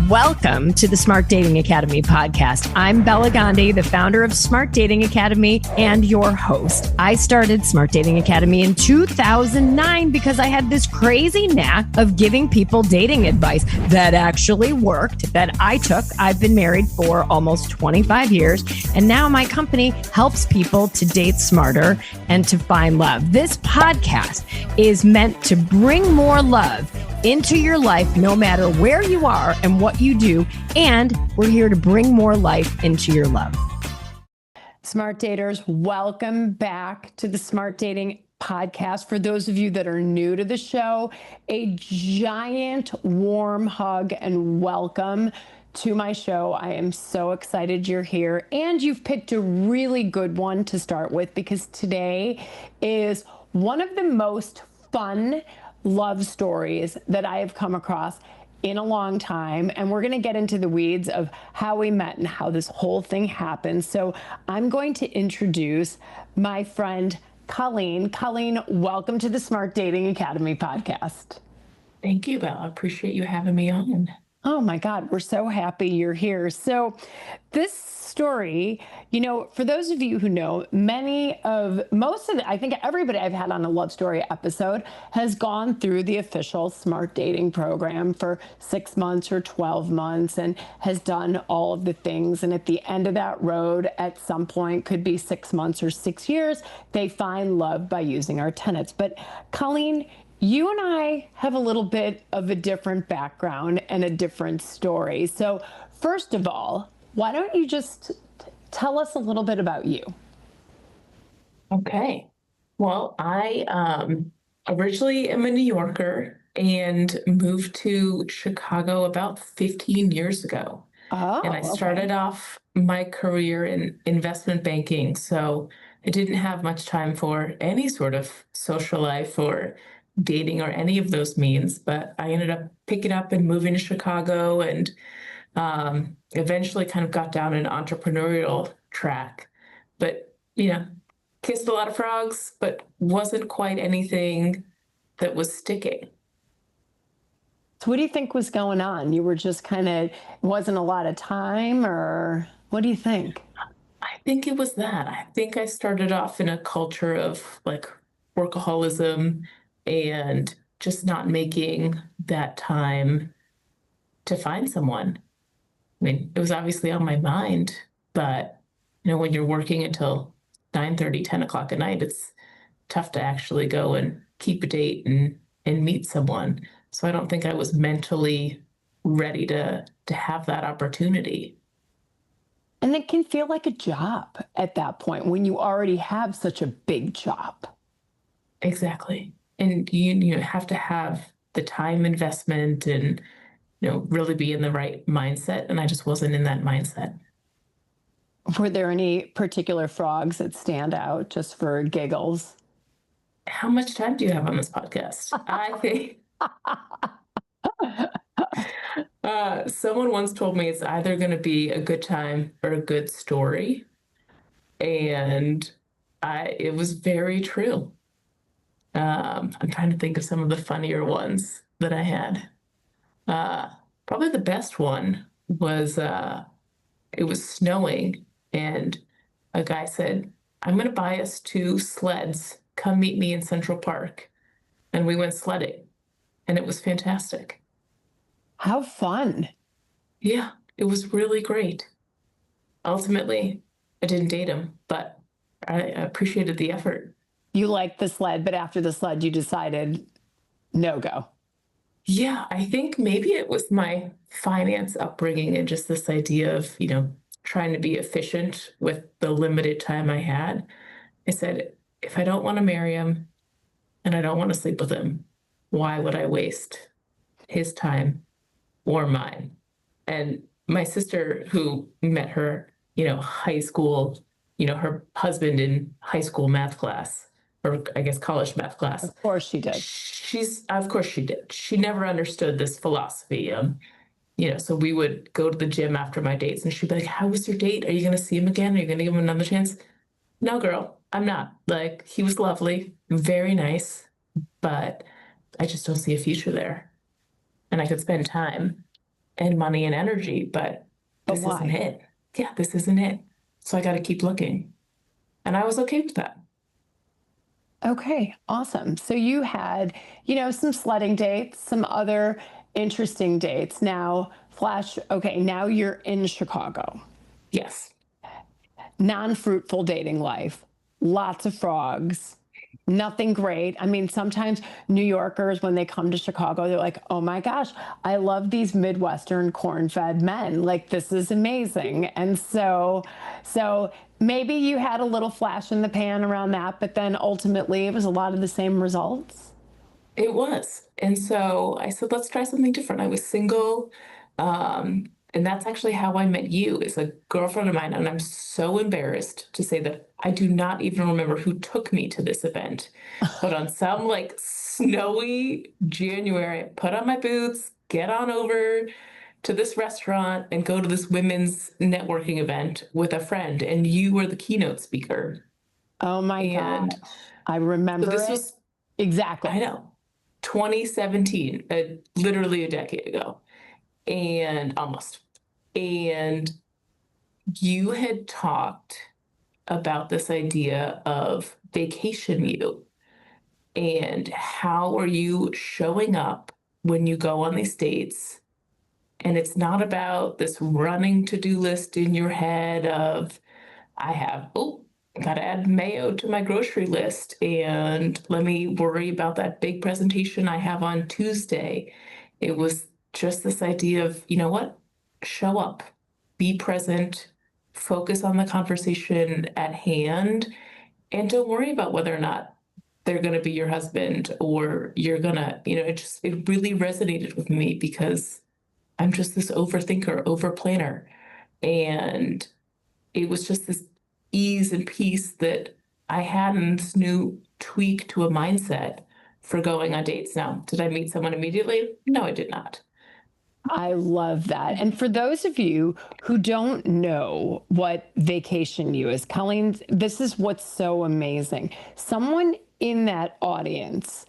Welcome to the Smart Dating Academy podcast. I'm Bela Gandhi, the founder of Smart Dating Academy and your host. I started Smart Dating Academy in 2009 because I had this crazy knack of giving people dating advice that actually worked, that I took. I've been married for almost 25 years, and now my company helps people to date smarter and to find love. This podcast is meant to bring more love into your life, no matter where you are and what you do. And we're here to bring more life into your love. Smart daters, welcome back to the Smart Dating podcast. For those of you that are new to the show, a giant warm hug and welcome to my show. I am so excited you're here, and you've picked a really good one to start with, because today is one of the most fun love stories that I have come across in a long time. And we're going to get into the weeds of how we met and how this whole thing happened. So I'm going to introduce my friend, Colleen. Colleen, welcome to the Smart Dating Academy podcast. Thank you, Bella. I appreciate you having me on. Oh my God, we're so happy you're here. So this story, for those of you who know, I think everybody I've had on a love story episode has gone through the official Smart Dating program for 6 months or 12 months and has done all of the things. And at the end of that road, at some point, could be 6 months or 6 years, they find love by using our tenets. But Colleen, you and I have a little bit of a different background and a different story. So first of all, why don't you just tell us a little bit about you? Okay. Well, I originally am a New Yorker and moved to Chicago about 15 years ago. Oh, and I started off my career in investment banking. So I didn't have much time for any sort of social life or dating or any of those means, but I ended up picking up and moving to Chicago, and eventually kind of got down an entrepreneurial track. But, kissed a lot of frogs, but wasn't quite anything that was sticking. So what do you think was going on? You were just wasn't a lot of time, or what do you think? I think it was that. I think I started off in a culture of like workaholism and just not making that time to find someone. I mean, it was obviously on my mind, but when you're working until 9:30, 10 o'clock at night, it's tough to actually go and keep a date and meet someone. So I don't think I was mentally ready to have that opportunity. And it can feel like a job at that point when you already have such a big job. Exactly. And you have to have the time investment and really be in the right mindset. And I just wasn't in that mindset. Were there any particular frogs that stand out just for giggles? How much time do you have on this podcast? I think someone once told me it's either going to be a good time or a good story. And it was very true. I'm trying to think of some of the funnier ones that I had. Probably the best one was it was snowing, and a guy said, "I'm going to buy us 2 sleds. Come meet me in Central Park." And we went sledding, and it was fantastic. How fun. Yeah, it was really great. Ultimately, I didn't date him, but I appreciated the effort. You liked the sled, but after the sled, you decided no go. Yeah, I think maybe it was my finance upbringing and just this idea of, trying to be efficient with the limited time I had. I said, if I don't want to marry him and I don't want to sleep with him, why would I waste his time or mine? And my sister, who met her, high school, her husband in high school math class, or I guess college math class. Of course she did. Of course she did. She never understood this philosophy. So we would go to the gym after my dates, and she'd be like, "How was your date? Are you going to see him again? Are you going to give him another chance?" No, girl, I'm not. Like, he was lovely, very nice, but I just don't see a future there. And I could spend time, and money and energy, but But this isn't why? it. Yeah, this isn't it. So I got to keep looking. And I was okay with that. Okay, awesome. So you had, some sledding dates, some other interesting dates. Now, flash, okay, now you're in Chicago. Yes. Non-fruitful dating life, lots of frogs, nothing great. I mean, sometimes New Yorkers, when they come to Chicago, they're like, oh my gosh, I love these Midwestern corn-fed men. Like, this is amazing. And so maybe you had a little flash in the pan around that, but then ultimately it was a lot of the same results. It was. And so I said, let's try something different. I was single. And that's actually how I met you, is a girlfriend of mine. And I'm so embarrassed to say that I do not even remember who took me to this event. But on some like snowy January, I put on my boots, get on over to this restaurant and go to this women's networking event with a friend. And you were the keynote speaker. Oh my gosh, And I so remember this it was, I exactly. know, 2017, literally a decade ago, and almost. And you had talked about this idea of vacation you and how are you showing up when you go on these dates. And it's not about this running to-do list in your head of, gotta add mayo to my grocery list, and let me worry about that big presentation I have on Tuesday. It was just this idea of, you know what? Show up, be present, focus on the conversation at hand, and don't worry about whether or not they're going to be your husband or you're going to, it really resonated with me because I'm just this overthinker, overplanner. And it was just this ease and peace that I had in this new tweak to a mindset for going on dates. Now, did I meet someone immediately? No, I did not. I love that. And for those of you who don't know what Vacation You is, Colleen, this is what's so amazing. Someone in that audience,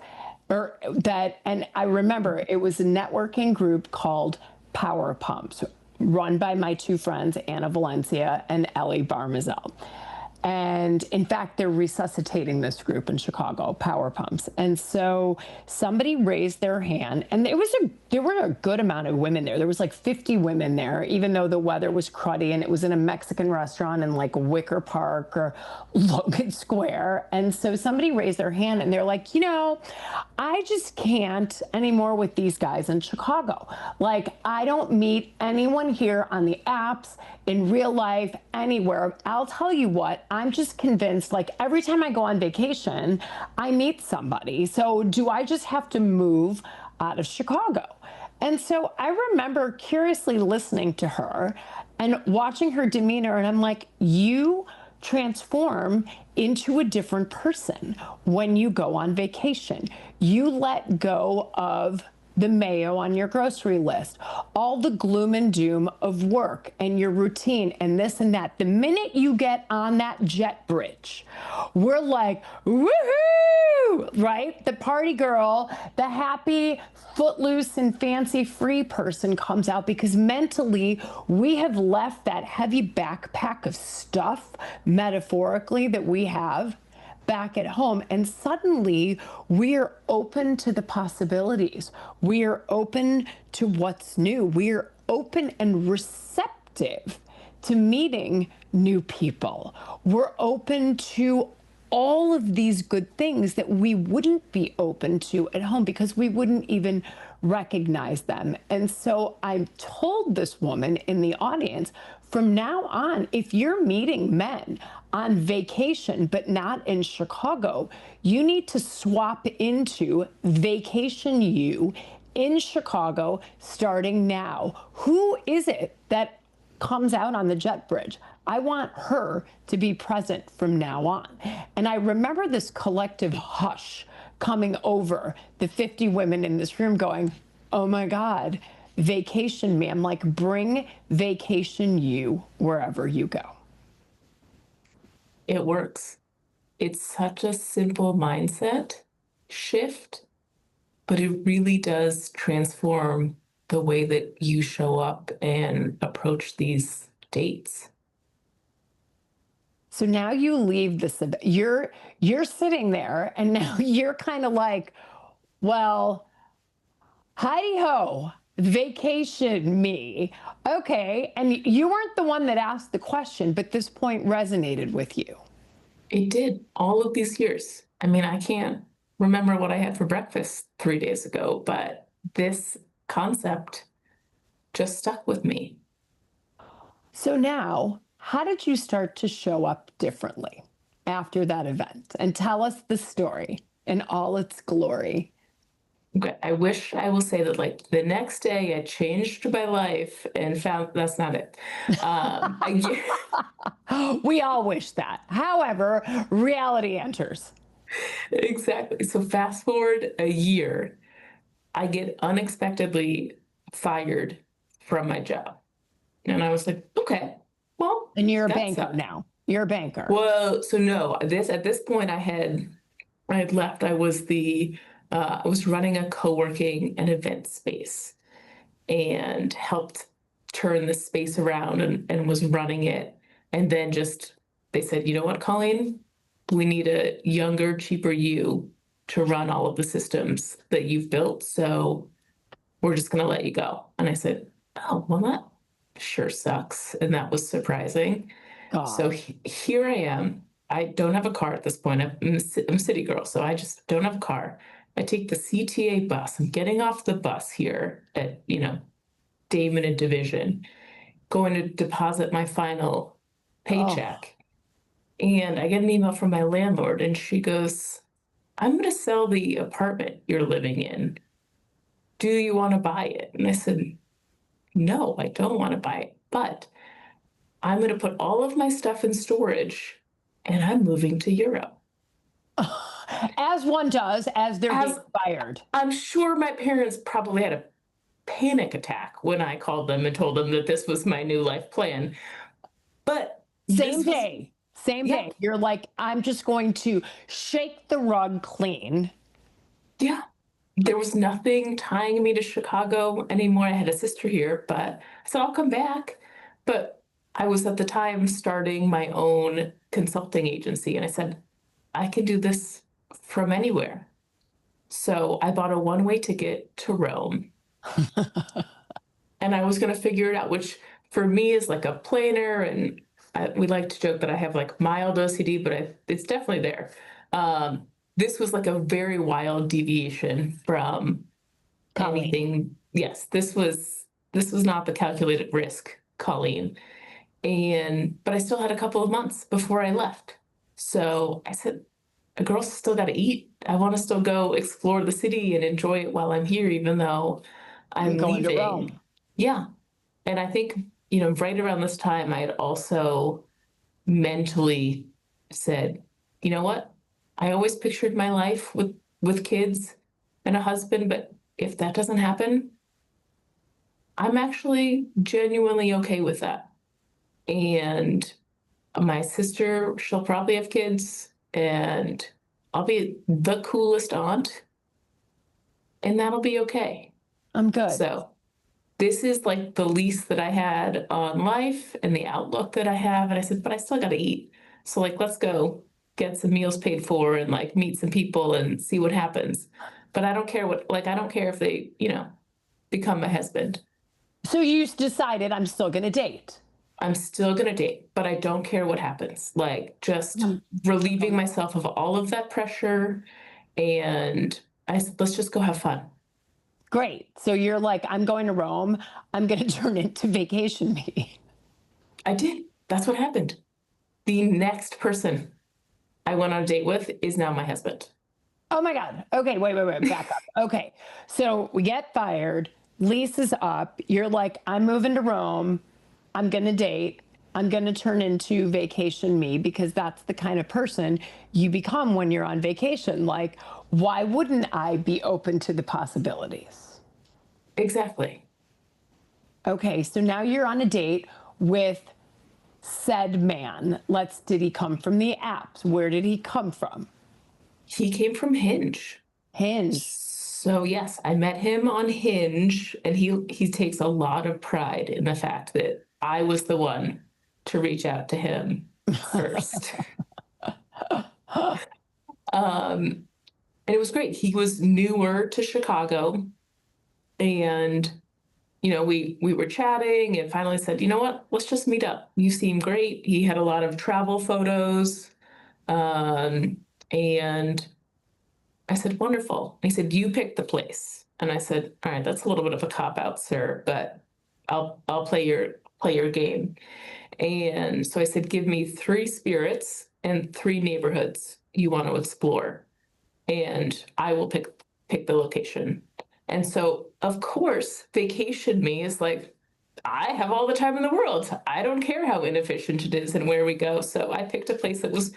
and I remember it was a networking group called Power Pumps, run by my two friends, Anna Valencia and Ellie Barmazel. And in fact, they're resuscitating this group in Chicago, Power Pumps. And so somebody raised their hand, and there were a good amount of women there. There was like 50 women there, even though the weather was cruddy, and it was in a Mexican restaurant in like Wicker Park or Logan Square. And so somebody raised their hand, and they're like, I just can't anymore with these guys in Chicago. Like, I don't meet anyone here on the apps, in real life, anywhere. I'll tell you what, I'm just convinced, like, every time I go on vacation, I meet somebody. So do I just have to move out of Chicago? And so I remember curiously listening to her and watching her demeanor, and I'm like, you transform into a different person when you go on vacation. You let go of the mayo on your grocery list, all the gloom and doom of work and your routine and this and that. The minute you get on that jet bridge, we're like, woohoo, right? The party girl, the happy, footloose and fancy free person comes out because mentally we have left that heavy backpack of stuff, metaphorically, that we have back at home, and suddenly we're open to the possibilities. We're open to what's new. We're open and receptive to meeting new people. We're open to all of these good things that we wouldn't be open to at home because we wouldn't even recognize them. And so I told this woman in the audience, from now on, if you're meeting men on vacation but not in Chicago, you need to swap into Vacation You in Chicago starting now. Who is it that comes out on the jet bridge? I want her to be present from now on. And I remember this collective hush coming over the 50 women in this room going, oh my God, vacation me. I'm like, bring Vacation You wherever you go. It works. It's such a simple mindset shift, but it really does transform the way that you show up and approach these dates. So now you leave this event. You're sitting there, and now you're kind of like, well, hi ho, vacation me. Okay. And you weren't the one that asked the question, but this point resonated with you. It did all of these years. I mean, I can't remember what I had for breakfast 3 days ago, but this concept just stuck with me. So now, how did you start to show up differently after that event? And tell us the story in all its glory. Okay, I wish I will say that like the next day I changed my life and found that's not it. We all wish that. However, reality enters. Exactly. So fast forward a year, I get unexpectedly fired from my job. And I was like, okay, well, And you're a that banker sucks. now. You're a banker. Well, so no, this at this point I had left. I was running a co-working and event space and helped turn the space around and was running it. And then just they said, you know what, Colleen, we need a younger, cheaper you to run all of the systems that you've built. So we're just going to let you go. And I said, oh, well, that sure sucks. And that was surprising. So here I am. I don't have a car at this point. I'm a city girl, so I just don't have a car. I take the CTA bus. I'm getting off the bus here at, Damon and Division, going to deposit my final paycheck. And I get an email from my landlord, and she goes, I'm going to sell the apartment you're living in. Do you want to buy it? And I said, no, I don't want to buy it, but I'm going to put all of my stuff in storage and I'm moving to Europe. As one does, as they're getting fired. I'm sure my parents probably had a panic attack when I called them and told them that this was my new life plan. But same day, you're like, I'm just going to shake the rug clean. Yeah. There was nothing tying me to Chicago anymore. I had a sister here, but I said, I'll come back. But I was at the time starting my own consulting agency, and I said, I can do this from anywhere. So I bought a one-way ticket to Rome. And I was going to figure it out, which for me is like a planner. And we like to joke that I have like mild OCD, but it's definitely there. This was like a very wild deviation from anything. Yes, this was not the calculated risk, Colleen. But I still had a couple of months before I left. So I said, a girl's still got to eat. I want to still go explore the city and enjoy it while I'm here, even though I'm going leaving. to Rome. Yeah. And I think, right around this time, I had also mentally said, you know what? I always pictured my life with kids and a husband, but if that doesn't happen, I'm actually genuinely okay with that. And my sister, she'll probably have kids, and I'll be the coolest aunt, and that'll be okay. I'm good. So this is like the lease that I had on life and the outlook that I have. And I said, but I still got to eat. So like, let's go get some meals paid for and like meet some people and see what happens. But I don't care I don't care if they, become my husband. So you decided I'm still going to date. I'm still going to date, but I don't care what happens. Like just relieving myself of all of that pressure. And I said, let's just go have fun. Great. So you're like, I'm going to Rome. I'm going to turn into vacation me. I did. That's what happened. The next person I went on a date with is now my husband. Oh my God. Okay. Wait. Back up. Okay. So we get fired. Lease is up. You're like, I'm moving to Rome. I'm going to date. I'm going to turn into vacation me, because that's the kind of person you become when you're on vacation. Like, why wouldn't I be open to the possibilities? Exactly. Okay. So now you're on a date with said man. Did he come from the apps? Where did he come from? He came from Hinge. Hinge. So yes, I met him on Hinge, and he takes a lot of pride in the fact that I was the one to reach out to him first. Um, and it was great. He was newer to Chicago, and we were chatting, and finally said, you know what, let's just meet up. You seem great. He had a lot of travel photos, and I said, wonderful. He said, you pick the place. And I said, all right, that's a little bit of a cop out, sir, but I'll play your game. And so I said, give me 3 spirits and 3 neighborhoods you want to explore, and I will pick the location. And so, of course, vacation me is like, I have all the time in the world. I don't care how inefficient it is and where we go. So I picked a place that was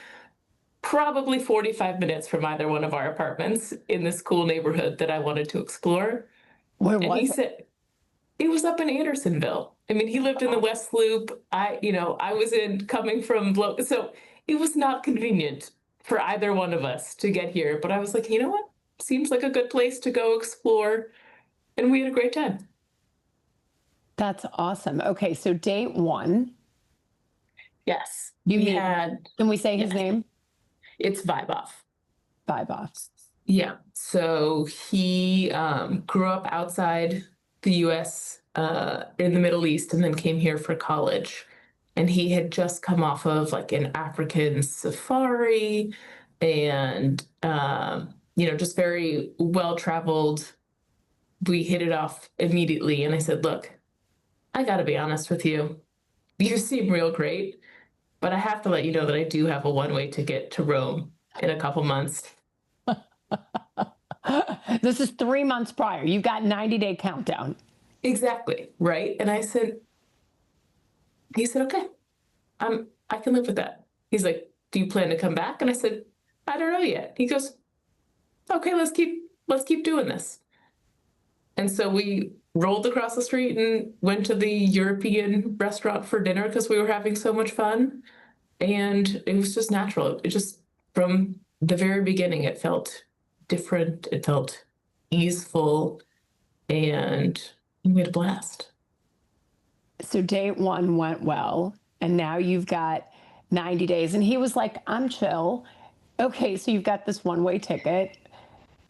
probably 45 minutes from either one of our apartments in this cool neighborhood that I wanted to explore. Where And he was it? said, it was up in Andersonville. I mean, he lived in the West Loop. I was coming from, so it was not convenient for either one of us to get here. But I was like, you know what? Seems like a good place to go explore. And we had a great time. That's awesome. Okay, so date 1. Yes. You We meet- had, Can we say his Yes. name? it's Vibe Off. Vibe Off. Yeah. So he grew up outside the US, in the Middle East, and then came here for college. And he had just come off of like an African safari, and, just very well traveled. We hit it off immediately. And I said, look, I got to be honest with you. You seem real great, but I have to let you know that I do have a one-way ticket to Rome in a couple months. This is 3 months prior. You've got 90-day countdown. Exactly, right? And he said, okay, I can live with that. He's like, do you plan to come back? And I said, I don't know yet. He goes, okay, let's keep doing this. And so we rolled across the street and went to the European restaurant for dinner because we were having so much fun. And it was just natural. It just, from the very beginning, it felt different. It felt easeful, and we had a blast. So date 1 went well, and now you've got 90 days. And he was like, I'm chill. Okay, so you've got this one-way ticket.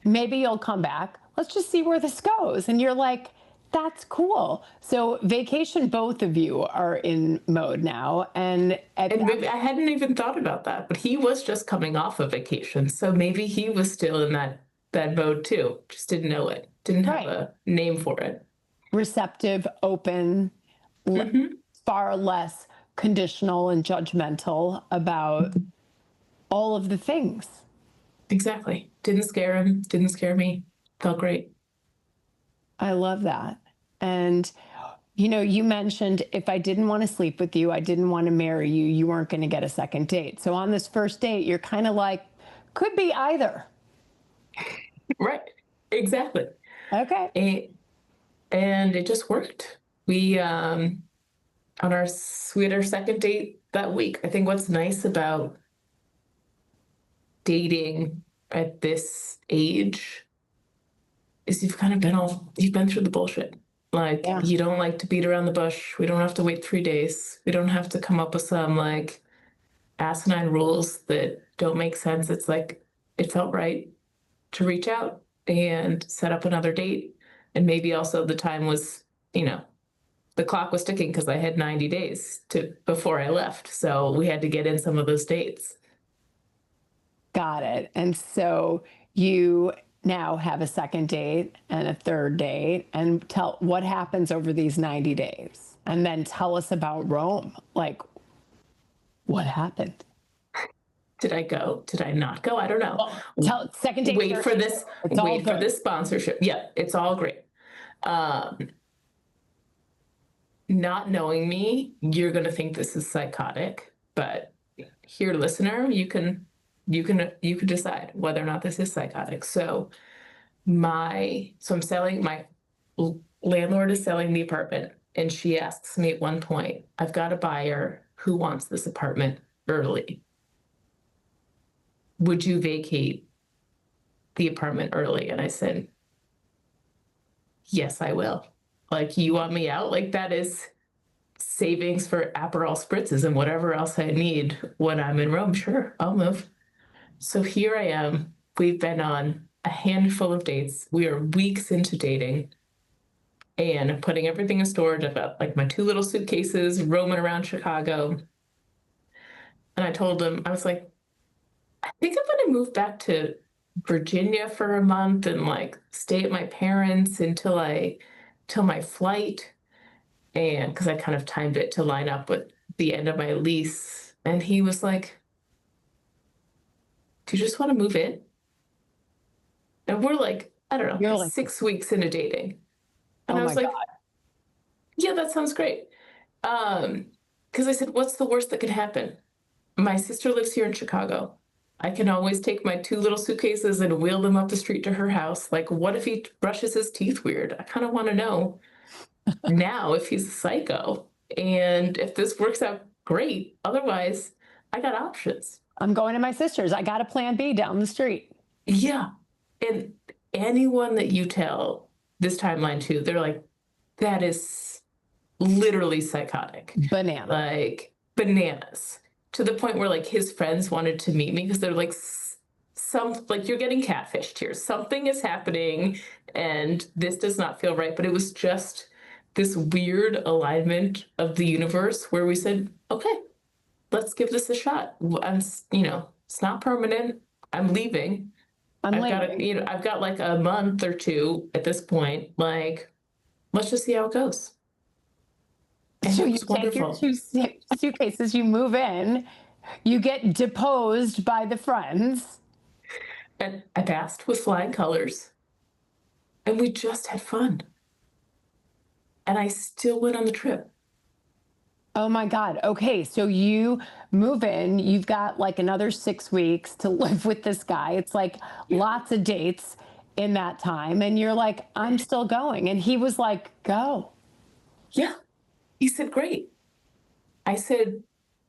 Maybe you'll come back. Let's just see where this goes. And you're like, that's cool. So vacation, both of you are in mode now. And maybe I hadn't even thought about that, but he was just coming off of vacation. So maybe he was still in that mode too. Just didn't know it. Didn't have a name for it. receptive, open, far less conditional and judgmental about all of the things. Exactly. Didn't scare him. Didn't scare me. Felt great. I love that. And, you mentioned if I didn't want to sleep with you, I didn't want to marry you, you weren't going to get a second date. So on this first date, you're kind of like, could be either. Right. Exactly. Okay. And it just worked. We had our second date that week. I think what's nice about dating at this age is you've been through the bullshit. Like, you don't like to beat around the bush. We don't have to wait 3 days. We don't have to come up with some like asinine rules that don't make sense. It's like, it felt right to reach out and set up another date. And maybe also the time was, the clock was ticking because I had 90 days before I left. So we had to get in some of those dates. Got it. And so you now have a second date and a third date, and tell what happens over these 90 days. And then tell us about Rome. Like, what happened? Did I go? Did I not go? I don't know. Second date. Wait for this. It's all Wait for good. this sponsorship. Yeah, it's all great. Not knowing me, you're going to think this is psychotic, but here, listener, you can decide whether or not this is psychotic. So I'm selling, my landlord is selling the apartment, and she asks me at one point, I've got a buyer who wants this apartment early. Would you vacate the apartment early? And I said, yes, I will. Like, you want me out? Like, that is savings for Aperol spritzes and whatever else I need when I'm in Rome. Sure, I'll move. So here I am. We've been on a handful of dates. We are weeks into dating and putting everything in storage. I've got like my 2 little suitcases roaming around Chicago. And I told him, I was like, I think I'm going to move back to Virginia for a month and like stay at my parents till my flight. And because I kind of timed it to line up with the end of my lease. And he was like, do you just want to move in? And we're like, I don't know, You're like, 6 weeks into dating. And oh I my was like, God. yeah, that sounds great. Because I said, what's the worst that could happen? My sister lives here in Chicago. I can always take my 2 little suitcases and wheel them up the street to her house. Like, what if he brushes his teeth weird? I kind of want to know now if he's a psycho. And if this works out, great. Otherwise, I got options. I'm going to my sister's. I got a plan B down the street. Yeah. And anyone that you tell this timeline to, they're like, that is literally psychotic. Banana. Like bananas. To the point where like his friends wanted to meet me because they're like, like you're getting catfished here. Something is happening and this does not feel right. But it was just this weird alignment of the universe where we said, okay, let's give this a shot. It's not permanent. I'm leaving. I've got like a month or 2 at this point. Like, let's just see how it goes. And So it you was take your wonderful. 2 suitcases, you move in, you get deposed by the friends. And I passed with flying colors. And we just had fun. And I still went on the trip. Oh my God. Okay. So you move in, you've got like another 6 weeks to live with this guy. It's like lots of dates in that time. And you're like, I'm still going. And he was like, go. Yeah. He said, great. I said,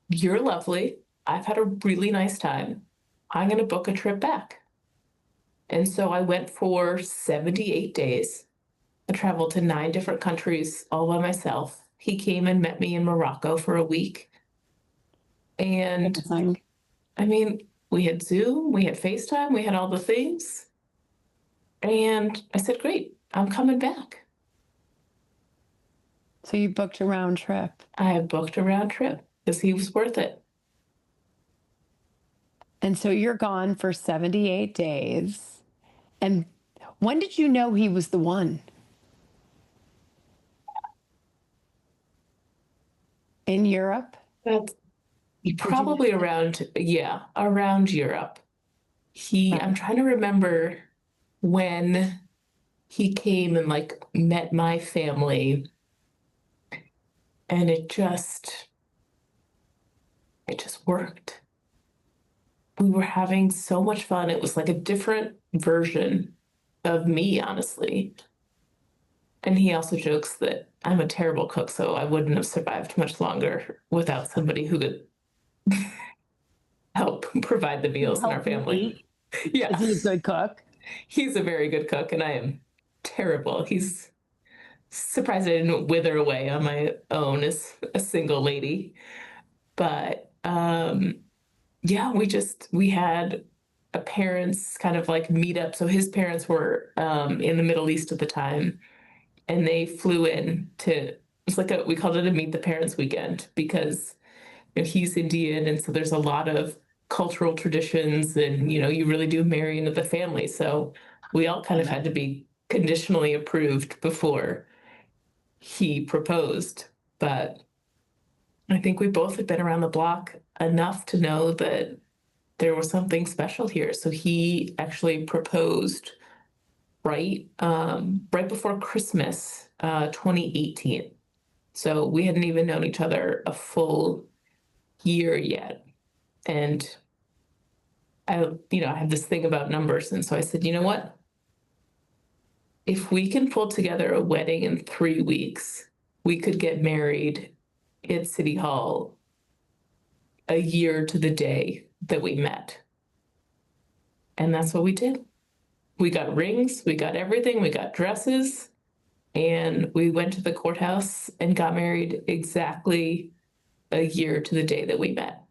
you're lovely. I've had a really nice time. I'm going to book a trip back. And so I went for 78 days. I traveled to 9 different countries all by myself. He came and met me in Morocco for a week. And Amazing. I mean, we had Zoom, we had FaceTime, we had all the things. And I said, great, I'm coming back. So you booked a round trip. I had booked a round trip because he was worth it. And so you're gone for 78 days. And when did you know he was the one? In Europe? That's probably around Europe. I'm trying to remember when he came and like met my family. And it just worked. We were having so much fun. It was like a different version of me, honestly. And he also jokes that I'm a terrible cook, so I wouldn't have survived much longer without somebody who could help provide the meals in our family. Yeah. He's a good cook. He's a very good cook, and I am terrible. He's surprised I didn't wither away on my own as a single lady. But yeah, we had a parents kind of like meet up. So his parents were in the Middle East at the time, and they flew in it's like we called it a meet the parents weekend because he's Indian, and so there's a lot of cultural traditions, and you really do marry into the family. So we all kind of had to be conditionally approved before he proposed. But I think we both had been around the block enough to know that there was something special here. So he actually proposed right before Christmas, 2018. So we hadn't even known each other a full year yet. And I have this thing about numbers. And so I said, you know what? If we can pull together a wedding in 3 weeks, we could get married at City Hall a year to the day that we met. And that's what we did. We got rings, we got everything, we got dresses. And we went to the courthouse and got married exactly a year to the day that we met.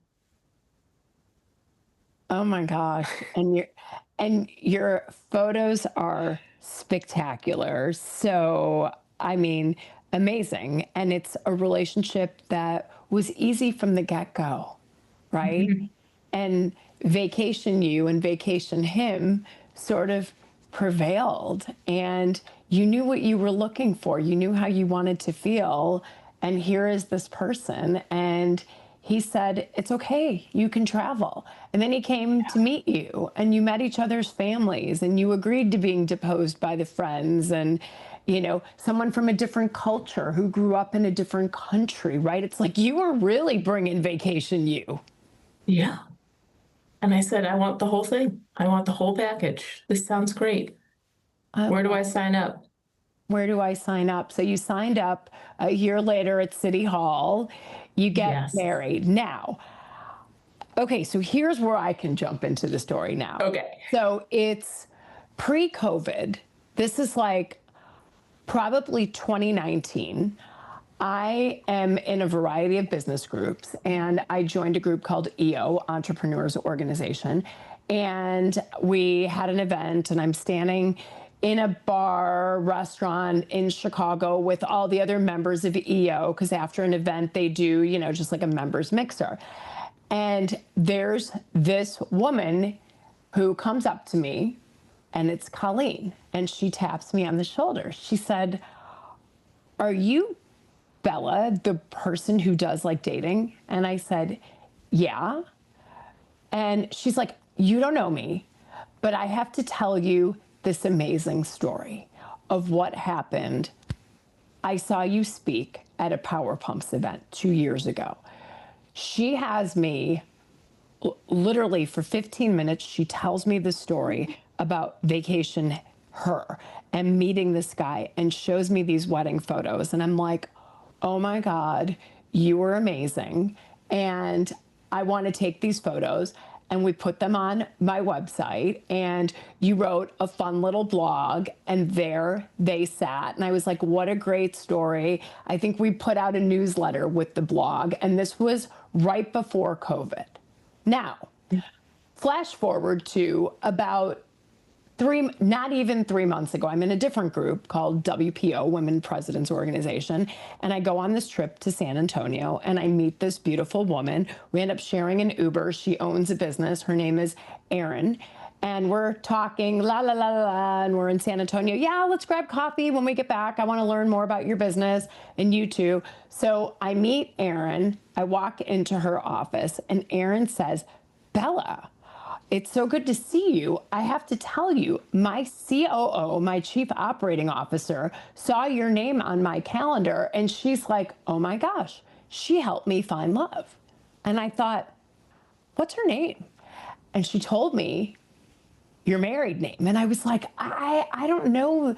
Oh my gosh. And your photos are spectacular. So, I mean, amazing. And it's a relationship that was easy from the get-go, right? Mhm. And vacation you and vacation him sort of prevailed. And you knew what you were looking for. You knew how you wanted to feel. And here is this person. And he said, it's okay, you can travel. And then he came to meet you and you met each other's families and you agreed to being deposed by the friends and, someone from a different culture who grew up in a different country, right? It's like you were really bringing vacation you. Yeah. And I said, I want the whole thing. I want the whole package. This sounds great. Where do I sign up? Where do I sign up? So you signed up a year later at City Hall. You get Yes. married. Now, okay, so here's where I can jump into the story now. Okay. So it's pre-COVID. This is like probably 2019. I am in a variety of business groups, and I joined a group called EO, Entrepreneurs Organization. And we had an event, and I'm standing in a bar restaurant in Chicago with all the other members of EO, because after an event, they do, just like a members mixer. And there's this woman who comes up to me, and it's Colleen, and she taps me on the shoulder. She said, "Are you Bella, the person who does like dating?" And I said, "Yeah." And she's like, "You don't know me, but I have to tell you this amazing story of what happened. I saw you speak at a Power Pumps event 2 years ago." She has me literally for 15 minutes. She tells me the story about vacation her and meeting this guy and shows me these wedding photos. And I'm like, oh my God, you were amazing. And I want to take these photos. And we put them on my website, and you wrote a fun little blog, and there they sat. And I was like, what a great story. I think we put out a newsletter with the blog, and this was right before COVID. Now, flash forward to about not even 3 months ago, I'm in a different group called WPO, Women Presidents Organization, and I go on this trip to San Antonio, and I meet this beautiful woman. We end up sharing an Uber. She owns a business. Her name is Erin, and we're talking, la, la, la, la, la, and we're in San Antonio. Yeah, let's grab coffee when we get back. I want to learn more about your business, and you too. So I meet Erin. I walk into her office, and Erin says, "Bella, it's so good to see you. I have to tell you, my COO, my Chief Operating Officer, saw your name on my calendar." And she's like, oh my gosh, she helped me find love. And I thought, what's her name? And she told me your married name. And I was like, I don't know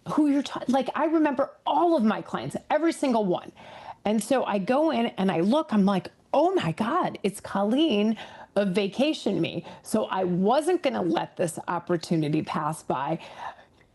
who you're talking. Like, I remember all of my clients, every single one. And so I go in and I look, I'm like, oh my God, it's Colleen of Vacation Me. So I wasn't going to let this opportunity pass by.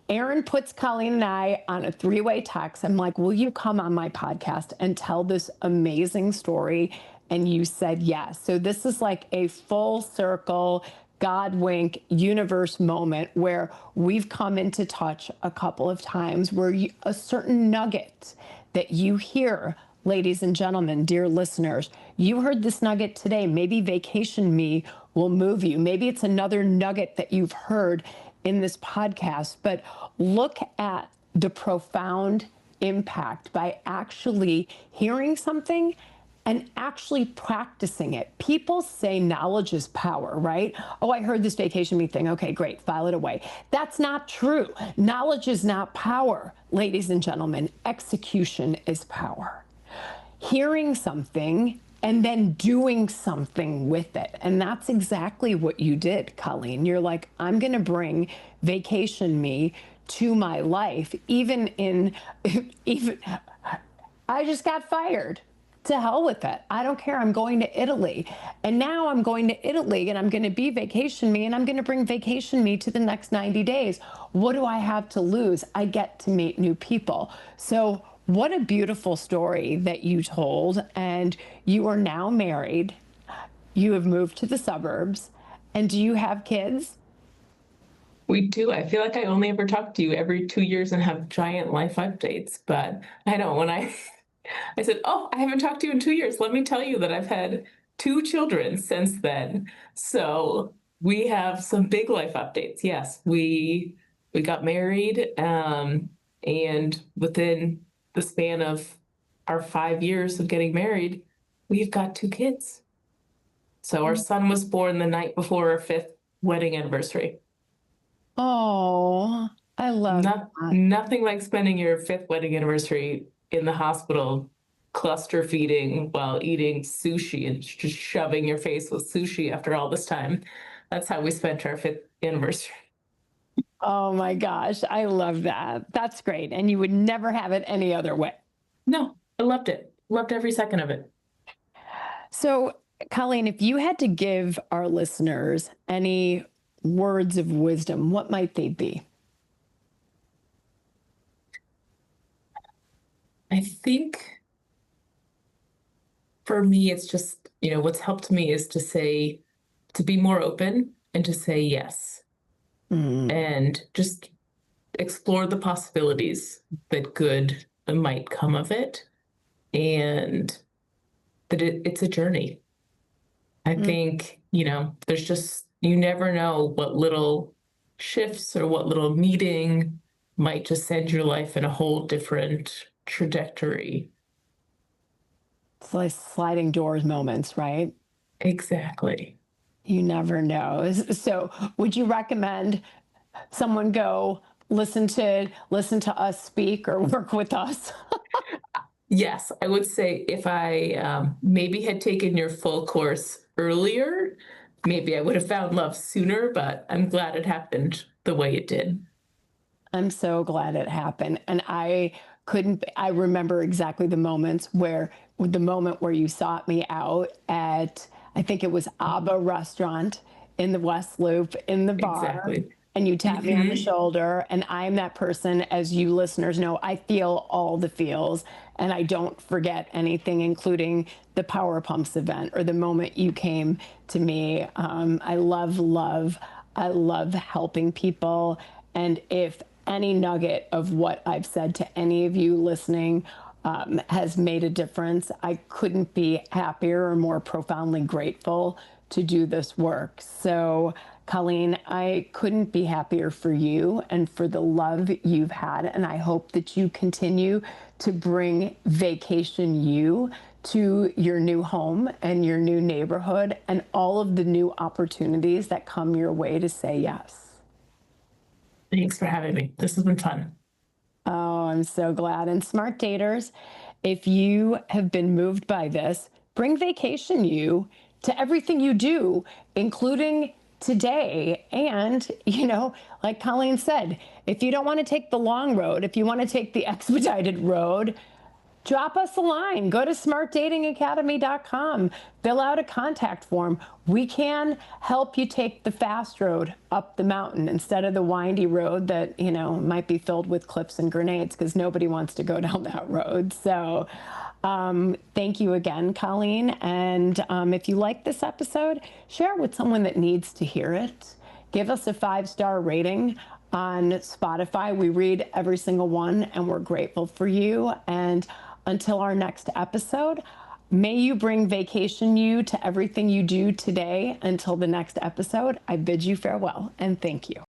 Erin puts Colleen and I on a three-way text. I'm like, will you come on my podcast and tell this amazing story? And you said yes. So this is like a full circle, God wink, universe moment where we've come into touch a couple of times where a certain nugget that you hear, ladies and gentlemen, dear listeners, you heard this nugget today. Maybe Vacation Me will move you. Maybe it's another nugget that you've heard in this podcast, but look at the profound impact by actually hearing something and actually practicing it. People say knowledge is power, right? Oh, I heard this Vacation Me thing. Okay, great, file it away. That's not true. Knowledge is not power, ladies and gentlemen. Execution is power. Hearing something and then doing something with it. And that's exactly what you did, Colleen. You're like, I'm going to bring Vacation Me to my life, even I just got fired to hell with it. I don't care. I'm going to Italy. And now I'm going to Italy and I'm going to be vacation me and I'm going to bring vacation me to the next 90 days. What do I have to lose? I get to meet new people. So what a beautiful story that you told. And you are now married. You have moved to the suburbs. And do you have kids? We do. I feel like I only ever talk to you every 2 years and have giant life updates. But I know when I said, "Oh, I haven't talked to you in 2 years. Let me tell you that I've had two children since then." So we have some big life updates. Yes, we got married, and within the span of our 5 years of getting married, we've got two kids. So our son was born the night before our fifth wedding anniversary. Oh, I love that. Nothing like spending your fifth wedding anniversary in the hospital, cluster feeding while eating sushi and just shoving your face with sushi after all this time. That's how we spent our fifth anniversary. Oh my gosh, I love that. That's great. And you would never have it any other way. No, I loved it. Loved every second of it. So, Colleen, if you had to give our listeners any words of wisdom, what might they be? I think for me, it's just, what's helped me is to be more open and to say yes. And just explore the possibilities that good might come of it, and that it's a journey. I think, there's just, you never know what little shifts or what little meeting might just send your life in a whole different trajectory. It's like sliding doors moments, right? Exactly. You never know. So, would you recommend someone go listen to us speak or work with us? Yes, I would say if I maybe had taken your full course earlier, maybe I would have found love sooner, but I'm glad it happened the way it did. I'm so glad it happened. And I remember exactly the moment where you sought me out at, I think it was Abba Restaurant in the West Loop in the bar. Exactly. And you tap me on the shoulder, and I'm that person, as you listeners know, I feel all the feels, and I don't forget anything, including the Power Pumps event or the moment you came to me. I love helping people. And if any nugget of what I've said to any of you listening has made a difference, I couldn't be happier or more profoundly grateful to do this work. So, Colleen, I couldn't be happier for you and for the love you've had. And I hope that you continue to bring vacation you to your new home and your new neighborhood and all of the new opportunities that come your way to say yes. Thanks for having me. This has been fun. Oh, I'm so glad. And smart daters, if you have been moved by this, bring vacation you to everything you do, including today. And, like Colleen said, if you don't want to take the long road, if you want to take the expedited road, drop us a line. Go to smartdatingacademy.com, fill out a contact form. We can help you take the fast road up the mountain instead of the windy road that, might be filled with cliffs and grenades, because nobody wants to go down that road. So thank you again, Colleen. And if you like this episode, share it with someone that needs to hear it. Give us a 5-star rating on Spotify. We read every single one, and we're grateful for you. And until our next episode, may you bring vacation you to everything you do today. Until the next episode, I bid you farewell and thank you.